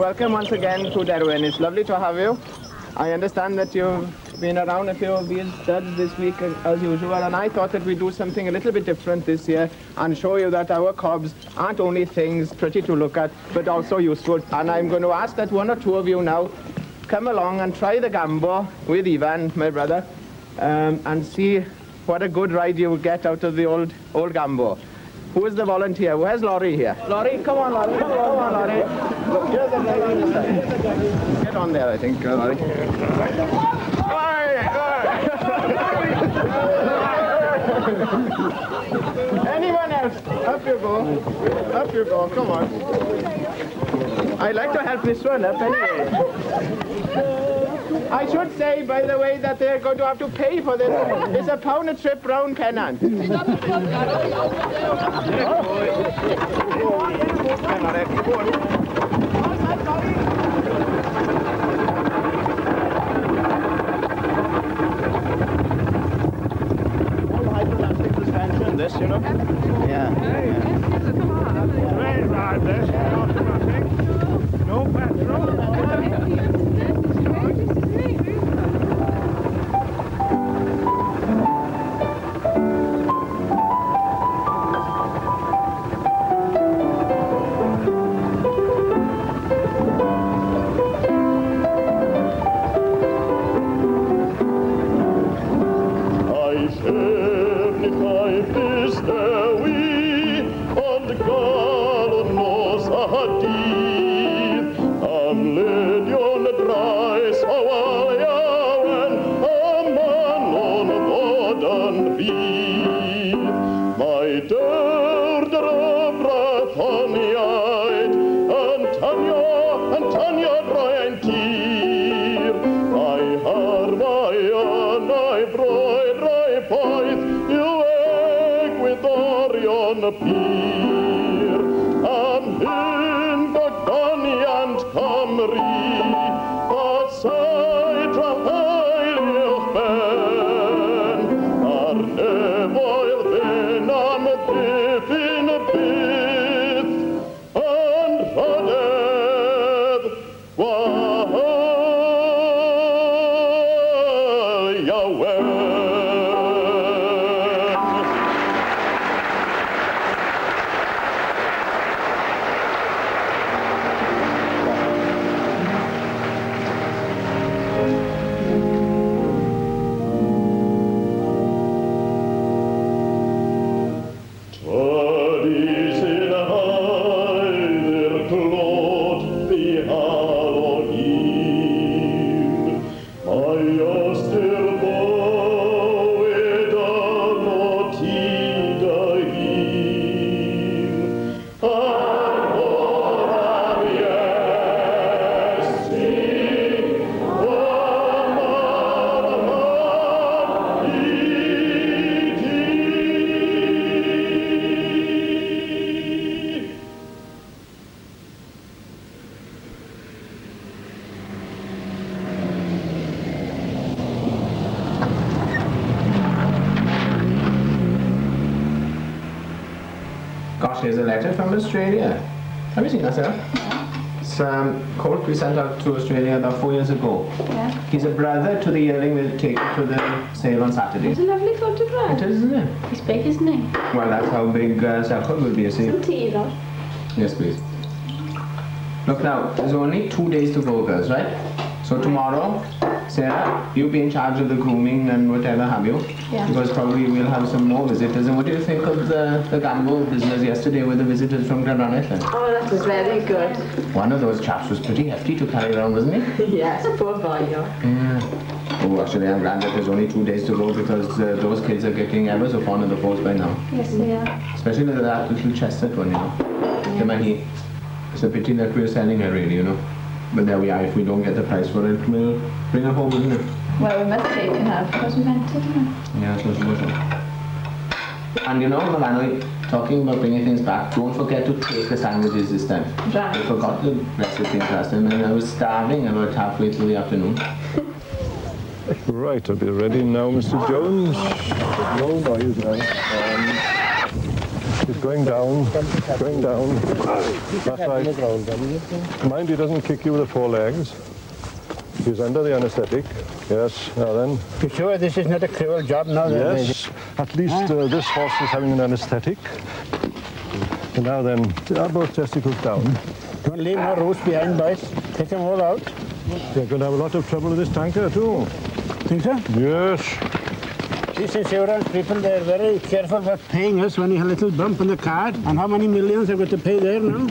Welcome once again to Darwin. It's lovely to have you. I understand that you've been around a few of these studs this week as usual, and I thought that we'd do something a little bit different this year and show you that our cobs aren't only things pretty to look at, but also useful. And I'm going to ask that one or two of you now come along and try the gambo with Ivan, my brother, and see what a good ride you'll get out of the old gambo. Who is the volunteer? Where's Laurie here? Laurie, come on, Laurie. Come on, Laurie. Look, here's the guy on the side. Get on there, I think, Laurie. Anyone else? Up you go. Up you go. Come on. I'd like to help this one up anyway. I should say, by the way, that they're going to have to pay for this. It's £1 a trip round Pennant. This, you know? Yeah. Train ride this, automatic. No petrol. Here's a letter from Australia. Have you seen that, Sarah? Yeah. It's Colt we sent out to Australia about 4 years ago. Yeah. He's a brother to the yearling we'll take to the sale on Saturday. It's a lovely photograph. It is, isn't it? He's big, isn't he? Well, that's how big Selkirk will be, you see. Some tea, though. Yes, please. Look now, there's only 2 days to go, girls, right? So tomorrow, Sarah, you be in charge of the grooming and whatever have you. Yeah. Because probably we'll have some more visitors. And what do you think of the gamble business yesterday with the visitors from Glenronach? Oh, that was very good. One of those chaps was pretty hefty to carry around, wasn't he? Yes, poor boy, yeah. Oh, actually, I'm glad that there's only 2 days to go because those kids are getting ever so fond of the force by now. Yes, they are. Especially that little chestnut one, you know. Yeah. It's a pity that we're selling her, really, you know. But there we are. If we don't get the price for it, we'll bring her home, isn't it? Well, we must take her because we meant it, isn't it? Yeah, so it's good. And you know, Milano, talking about bringing things back, don't forget to take the sandwiches this time. Right. I forgot the recipe last time and I was starving about halfway through the afternoon. Right, I'll be ready now, Mr. Jones. He's going down, going down. That's right. Mind he doesn't kick you with the forelegs. He's under the anaesthetic. Yes, now then. You sure this is not a cruel job now? Yes, at least this horse is having an anaesthetic. And now then, both testicles down. Don't leave no roots behind, boys. Take them all out. They're going to have a lot of trouble with this tanker too. Think so? Yes. These insurance people, they're very careful about paying us when you have a little bump on the card. And how many millions have got to pay there now?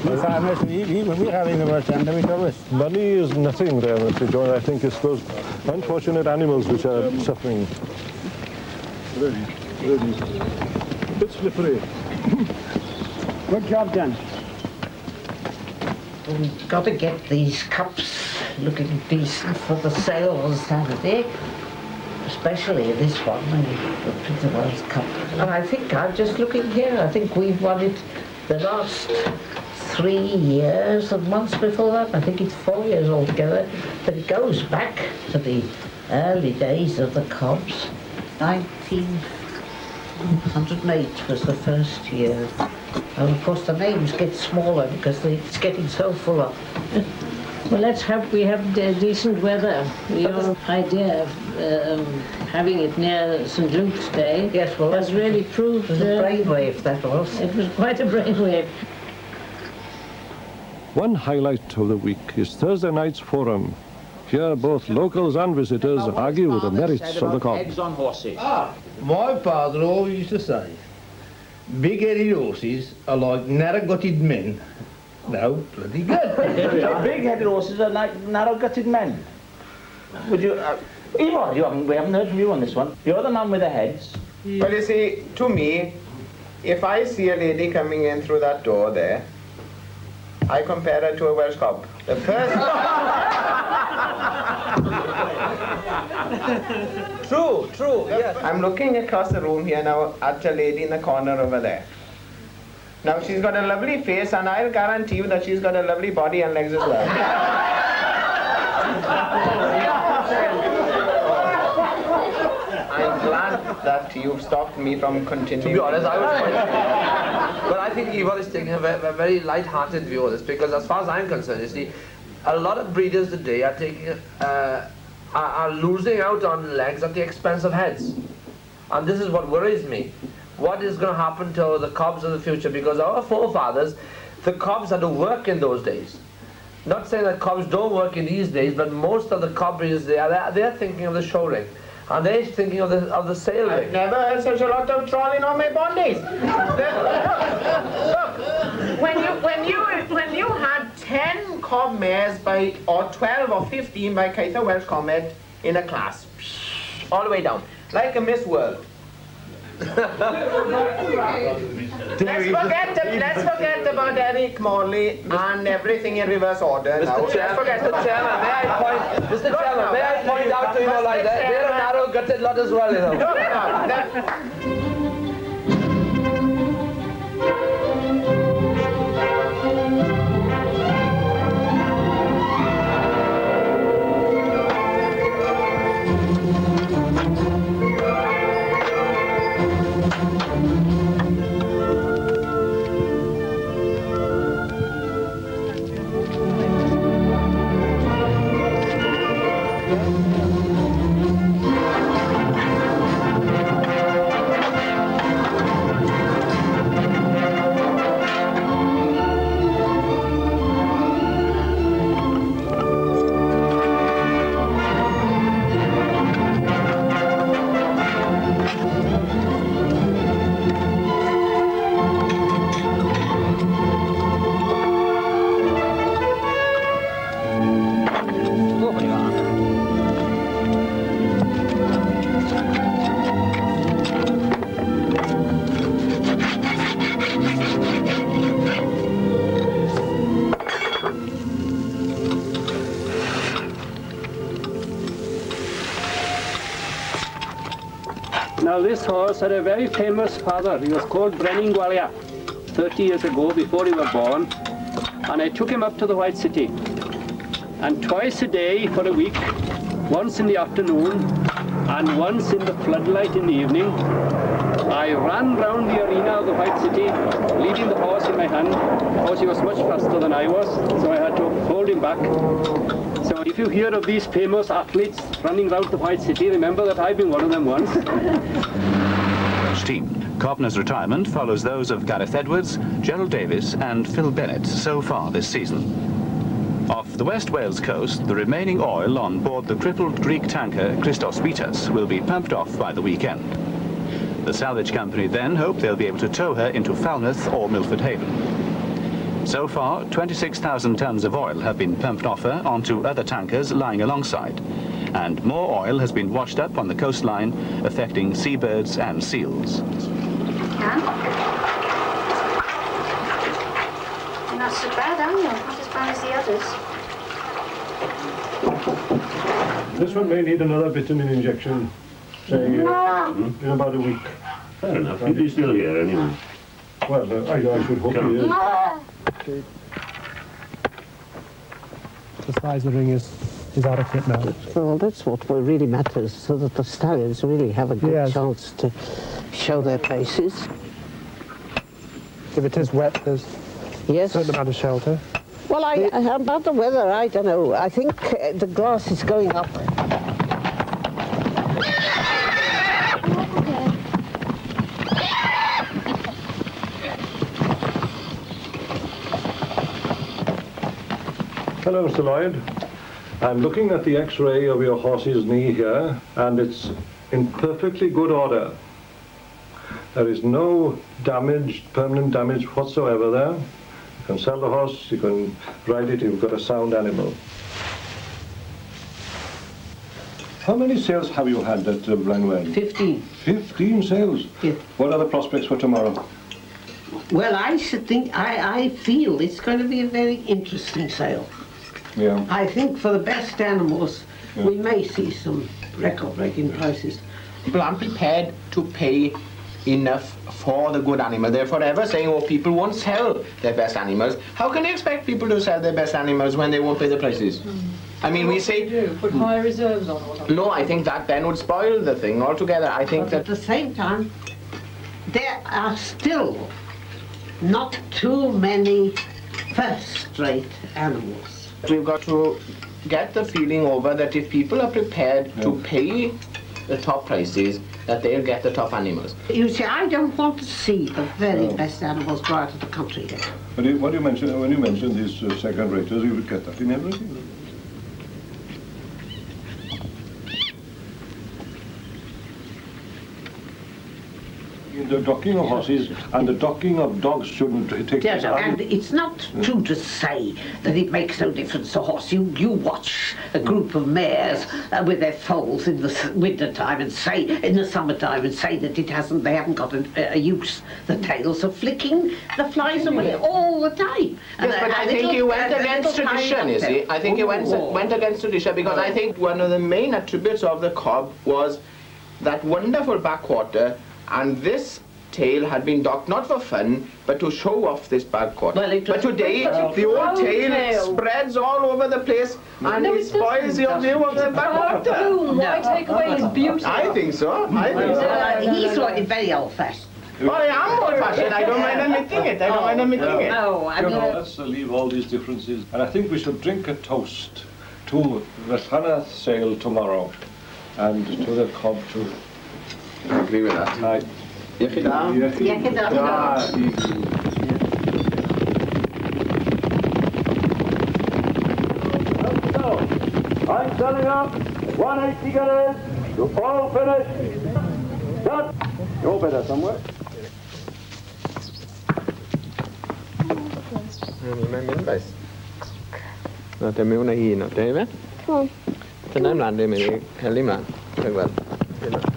We farmers, we're having the worst end of it always. Money is nothing there, Mr. John. I think it's those unfortunate animals which are suffering. Really, really. A bit slippery. Good job done. We've got to get these cups looking decent for the sale on Saturday, especially this one, the Prince of Wales Cup. And I think I'm just looking here, I think we've won it the last 3 years and months before that. I think it's 4 years altogether, but it goes back to the early days of the Cobs. 1908 was the first year. And of course the names get smaller because it's getting so full up. Well, let's hope we have decent weather. Your idea of having it near St. Luke's Day, Yes, well, has really proved... it was a brainwave, that was. It was quite a brainwave. One highlight of the week is Thursday night's forum. Here both locals and visitors argue with the merits of the Cob. Eggs on horses. My father always used to say, big-headed horses are like narrow-gutted men. No, bloody good. Big-headed horses are like narrow-gutted men. Would you... Yvonne, we haven't heard from you on this one. You're the man with the heads. Well, you see, to me, if I see a lady coming in through that door there, I compare her to a Welsh cob. The first... True, yes. I'm looking across the room here now at a lady in the corner over there. Now, she's got a lovely face, and I'll guarantee you that she's got a lovely body and legs as well. I'm glad that you've stopped me from continuing. To be honest, I was but I think Yvonne is taking a very light-hearted view of this, because as far as I'm concerned, you see, a lot of breeders today are taking are losing out on legs at the expense of heads. And this is what worries me. What is going to happen to the Cobs of the future? Because our forefathers, the Cobs had to work in those days. Not saying that Cobs don't work in these days, but most of the Cob breeders, they're thinking of the show ring. And they're thinking of the sale ring. I've never had such a lot of trawling on my bondies. Look, when you had 10 Cob mares or 12 or 15 by Keitha Welsh Comet in a class, all the way down, like a Miss World. Let's forget about Eric Morley and everything in reverse order now. Mr. Chairman, Mr. Chairman, may I point out to you all like that? They're a narrow-gutted lot as well, you know. Now this horse had a very famous father. He was called Brenning Gwalia 30 years ago, before he was born. And I took him up to the White City. And twice a day for a week, once in the afternoon and once in the floodlight in the evening, I ran round the arena of the White City, leading the horse in my hand. Of course, he was much faster than I was, so I had to hold him back. So if you hear of these famous athletes running round the White City, remember that I've been one of them once. Team. Cobner's retirement follows those of Gareth Edwards, Gerald Davis and Phil Bennett so far this season. Off the West Wales coast, the remaining oil on board the crippled Greek tanker Christos Vitas will be pumped off by the weekend. The salvage company then hope they'll be able to tow her into Falmouth or Milford Haven. So far, 26,000 tons of oil have been pumped off her onto other tankers lying alongside, and more oil has been washed up on the coastline, affecting seabirds and seals. You're not so bad, are you? Not as bad as the others. This one may need another vitamin injection, say, in about a week. Fair enough. He's still here anyway. Well, I should hope he is. Okay. The size of the ring is adequate now. Well, that's what really matters, so that the stallions really have a good chance to show their faces. If it is wet, there's a certain amount of shelter. Well, about the weather, I don't know. I think the grass is going up. Hello, Mr. Lloyd. I'm looking at the X-ray of your horse's knee here, and it's in perfectly good order. There is no damage, permanent damage whatsoever there. You can sell the horse, you can ride it, you've got a sound animal. How many sales have you had at Blenwell? 15. 15 sales? Yes. What are the prospects for tomorrow? Well, I feel it's going to be a very interesting sale. Yeah. I think for the best animals, we may see some record-breaking prices. People aren't prepared to pay enough for the good animal. They're forever saying, oh, people won't sell their best animals. How can you expect people to sell their best animals when they won't pay the prices? I mean, we say... Put high reserves on or something? No, I think that then would spoil the thing altogether. I think But at the same time, there are still not too many first-rate animals. We've got to get the feeling over that if people are prepared to pay the top prices, that they'll get the top animals. You see, I don't want to see the very best animals go out of the country here. But what you mentioned, when you mentioned these second-raters, you would get that in everything. The docking of horses and the docking of dogs shouldn't take place. And it's not true to say that it makes no difference to horse. You watch a group of mares with their foals in the winter time and say, in the summertime, and say that they haven't got a use. The tails are flicking the flies away all the time. Yes, but I think you went against tradition, you see. I think you went against tradition because I think one of the main attributes of the Cob was that wonderful backwater. And this tail had been docked not for fun, but to show off this backwater. But today, the old tail spreads all over the place, and it spoils your view of the backwater. Why take away his beauty? I think so. I think so. He's very old-fashioned. Well, I am old-fashioned. I don't mind admitting it. No, Let's leave all these differences. And I think we should drink a toast to the Llanarth sale tomorrow, and to the Cob too. I agree with that. Right. I'm selling up 180 guineas to all finish. Done. You're better somewhere. Mae'n mynd beth. No, dim mewn a hun o, David? Come on. Dyna ymlaen, dim mynd i heli ymlaen. Dwi'n gweld. Bye-bye.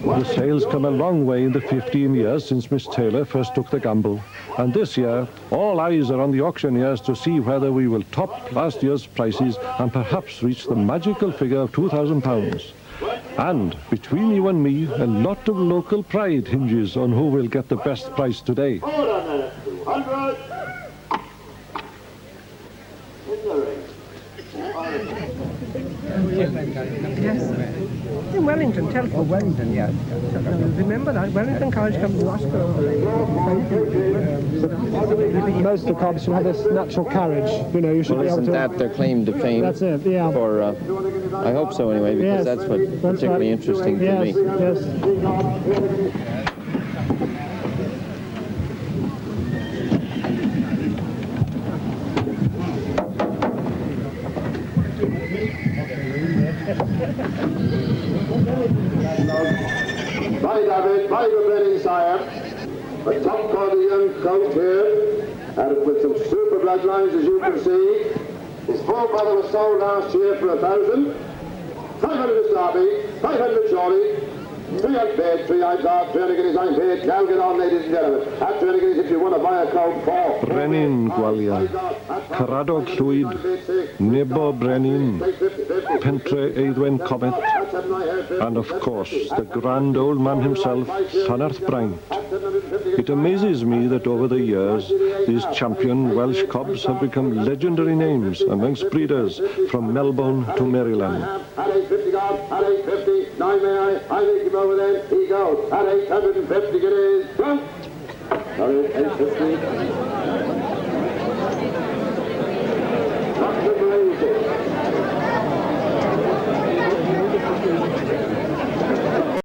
The sale's come a long way in the 15 years since Miss Taylor first took the gamble. And this year, all eyes are on the auctioneers to see whether we will top last year's prices and perhaps reach the magical figure of £2,000. And between you and me, a lot of local pride hinges on who will get the best price today. Yes. In Wellington, telephone. Oh, Wellington, yeah. Remember that? Wellington College comes to Oscar. Most of the cobs should have this natural carriage. You know, you should well, be able isn't to... that their claim to fame? That's it, yeah. For, I hope so anyway, because that's what's particularly interesting to me. Yes. By David, by the Brennan sire, a top quality young colt here, and with some super bloodlines as you can see. His full brother was sold last year for 1,000. 500 is Derby, 500 Shorty, 300 paid, 300 off, 300 guineas, 9 paid. Now get on, ladies and gentlemen. At 300 guineas if you want to buy a colt for. Brenin Gwalia, Caradog Llwyd, Nebo Brenin, Pentre Eidwen Comet, and of course the grand old man himself, Llanarth Bryant. It amazes me that over the years these champion Welsh cobs have become legendary names amongst breeders from Melbourne to Maryland. At 850 God, at 850, 9 may I make him over then, he goes, at 850 guineas, drunk. Sorry, 850.